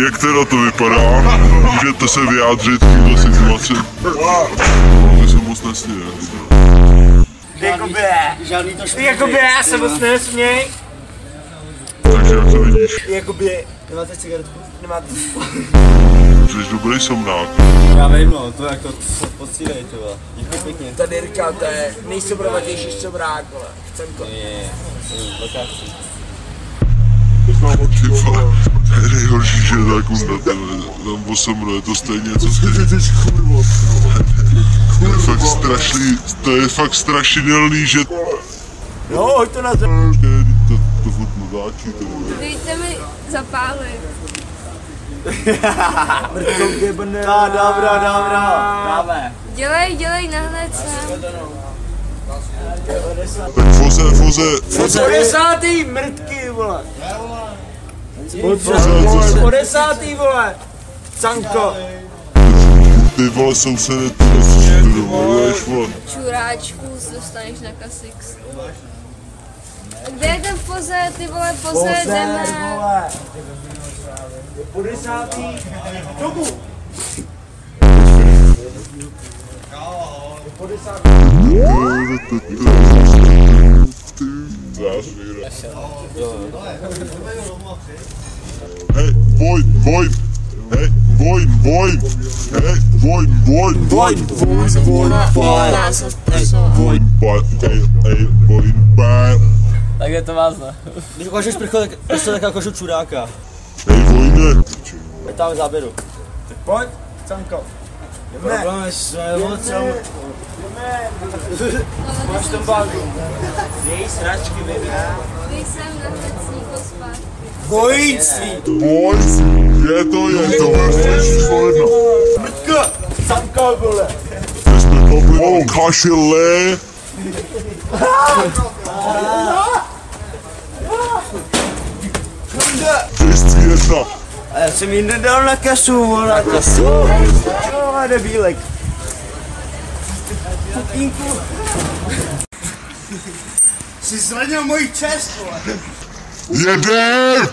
Jak teda to vypadá? Můžete se vyjádřit k této situaci? To se moc nesměje. Jakoby já se moc nesměj. Takže jak to vidíš? Jakoby, nemáte cigaretku? Nemáte. Jsi dobrý somnák. Já vím, no, to jako posílej, ty vole. Díky pěkně. Tady říkám, to je nejsobravatější somrák, vole. Chcem to. Lokaci. Ty vole, to je nejhorší, že je ta kunda, tam osamro, je to stejně, co ty. To je fakt strašidelný, že... No, hoď to na zem. To furt natáčí, to nevím. Dejte mi zapálit. Dobrá. Dáme. Dělej, nahled sem. Tak foze. 50. mrtky, vole. 50. vole. Canko. Ty vole sousede, ty si to dovoluješ, vole. Čuráčku, dostaneš na Kasix. Kde je ten Foze, ty vole, Foze, jdeme. 50. Dobu. 50. Hej, Vojn! Hej, Vojn! Hej, Vojn! Tak je to vázne. Když ukážeš prcho, tak se taká kožu čuráka. Hej, Vojne! Je tam v záběru. Pojď, Canko. Problém je své celou. Máš to bagu. Jej sračky, baby. Vy jsem na hlecní pospat. Vojnství. Je to číslo 1. Mrtka. Canko, vole. My jsme poblili kašile. Čistý 1. A já jsem jí nedal na kasu, vole. Na kasu? Čo, debílek. Pupínku. Jsi zranil moji čest, vole. Jedem!